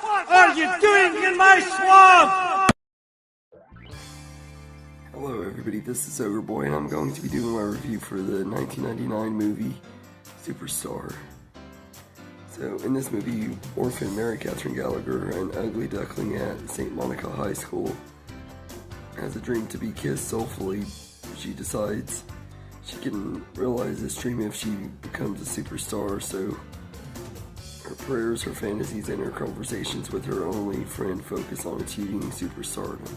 What are you doing in my swamp? Hello everybody, this is Ogre Boy and I'm going to be doing my review for the 1999 movie Superstar. So in this movie, orphan Mary Catherine Gallagher, an ugly duckling at St. Monica High School, has a dream to be kissed soulfully. She decides she can realize this dream if she becomes a superstar, so her prayers, her fantasies, and her conversations with her only friend focus on achieving superstardom.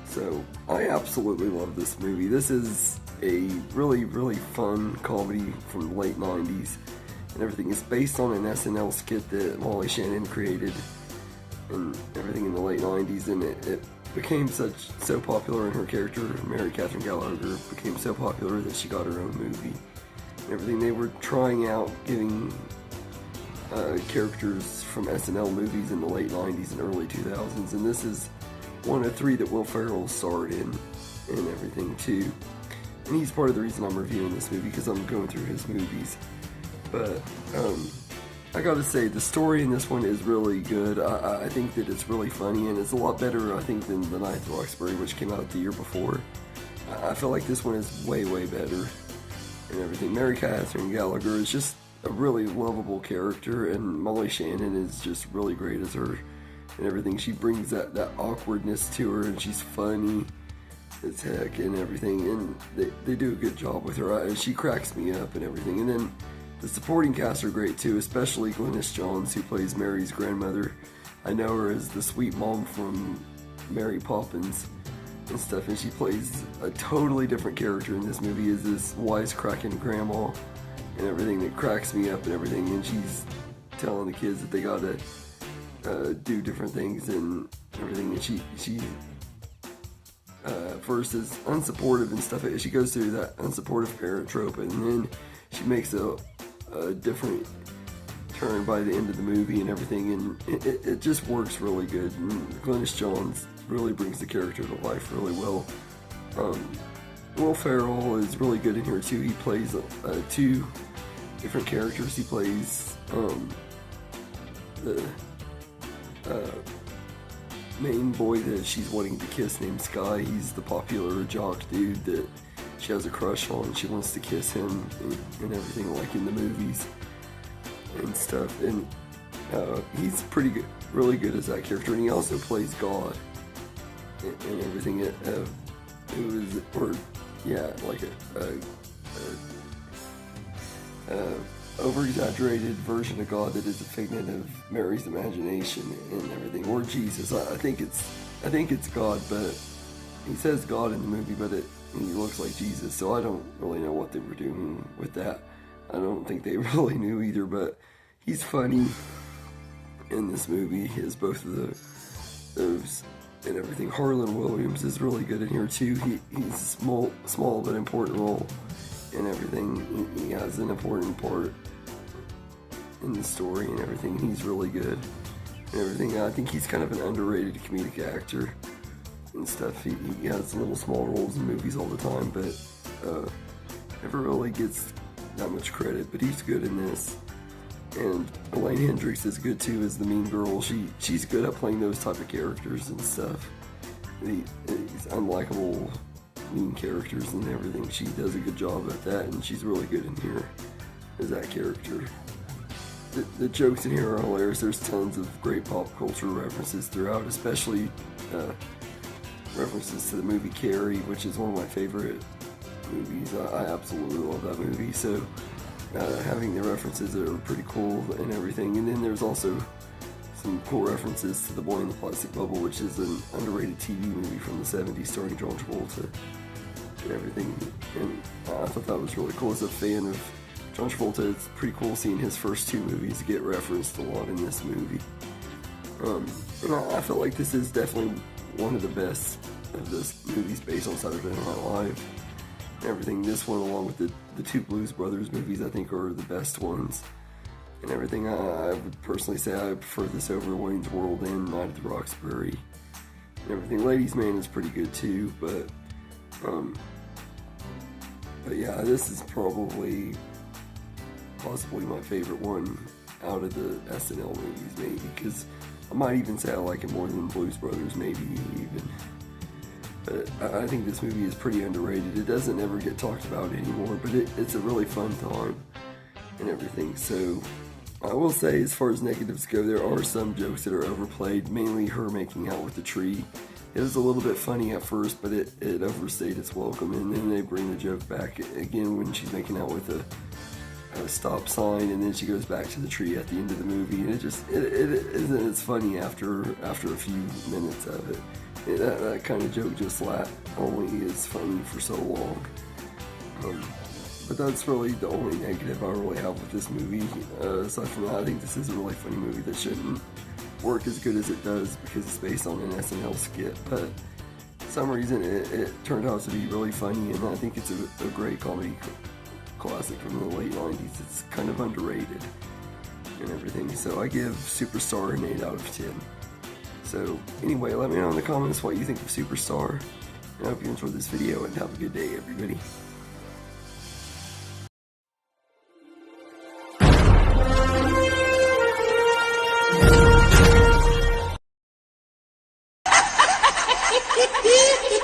So I absolutely love this movie. This is a really fun comedy from the late 90s and everything. It's based on an SNL skit that Molly Shannon created and everything in the late 90s, and it became so popular, and her character, Mary Catherine Gallagher, became so popular that she got her own movie and everything. They were trying out giving characters from SNL movies in the late 90s and early 2000s, and this is one of three that Will Ferrell starred in and everything too. And he's part of the reason I'm reviewing this movie, because I'm going through his movies. But I gotta say, the story in this one is really good. I think that it's really funny, and it's a lot better, I think, than The Night at the Roxbury, which came out the year before. I feel like this one is way better and everything. Mary Catherine Gallagher is just a really lovable character, and Molly Shannon is just really great as her and everything. She brings that awkwardness to her, and she's funny as heck and everything, and they do a good job with her. She cracks me up and everything. And then the supporting cast are great too, especially Glynis Johns, who plays Mary's grandmother. I know her as the sweet mom from Mary Poppins and stuff, and she plays a totally different character in this movie as this wisecracking grandma and everything that cracks me up and everything. And she's telling the kids that they gotta do different things and everything, and she first is unsupportive and stuff. She goes through that unsupportive parent trope, and then she makes a different turn by the end of the movie and everything, and it just works really good. And Glynis Johns really brings the character to life really well. Will Ferrell is really good in here too. He plays two different characters. He plays the main boy that she's wanting to kiss named Sky. He's the popular jock dude that she has a crush on. She wants to kiss him and everything, like in the movies and stuff. And he's pretty good, really good as that character. And he also plays God and everything. It was, or yeah, like over-exaggerated version of God that is a figment of Mary's imagination and everything, or Jesus. I think it's God, but he says God in the movie, but he looks like Jesus, so I don't really know what they were doing with that. I don't think they really knew either, but he's funny in this movie as both of those and everything. Harlan Williams is really good in here too. He's a small but important role and everything. He has an important part in the story and everything. He's really good and everything. I think he's kind of an underrated comedic actor and stuff. He has little small roles in movies all the time, but never really gets that much credit, but he's good in this. And Elaine Hendricks is good too as the mean girl. She's good at playing those type of characters and stuff. These unlikable mean characters and everything. She does a good job at that, and she's really good in here as that character. The jokes in here are hilarious. There's tons of great pop culture references throughout, especially references to the movie Carrie, which is one of my favorite movies. I absolutely love that movie, so having the references are pretty cool and everything. And then there's also some cool references to The Boy in the Plastic Bubble, which is an underrated TV movie from the 70s starring John Travolta and everything. And I thought that was really cool. As a fan of John Travolta, it's pretty cool seeing his first two movies get referenced a lot in this movie. And I feel like this is definitely one of the best of those movies based on Saturday Night Live and everything. This one, along with the two Blues Brothers movies, I think are the best ones and everything. I would personally say I prefer this over Wayne's World and Night at the Roxbury and everything. Ladies Man is pretty good too, but yeah, this is probably possibly my favorite one out of the SNL movies, maybe, because I might even say I like it more than Blues Brothers, maybe even. But I think this movie is pretty underrated. It doesn't ever get talked about anymore, but it's a really fun time and everything. So I will say, as far as negatives go, there are some jokes that are overplayed, mainly her making out with the tree. It was a little bit funny at first, but it overstayed its welcome, and then they bring the joke back again when she's making out with a stop sign, and then she goes back to the tree at the end of the movie, and it isn't as funny after a few minutes of it. That kind of joke just only is funny for so long. But that's really the only negative I really have with this movie. Aside from that, I think this is a really funny movie that shouldn't work as good as it does because it's based on an SNL skit, but for some reason it turned out to be really funny, and I think it's a great comedy classic from the late 90s. It's kind of underrated and everything, so I give Superstar an 8 out of 10. So anyway, let me know in the comments what you think of Superstar, and I hope you enjoyed this video, and have a good day, everybody. Hee hee!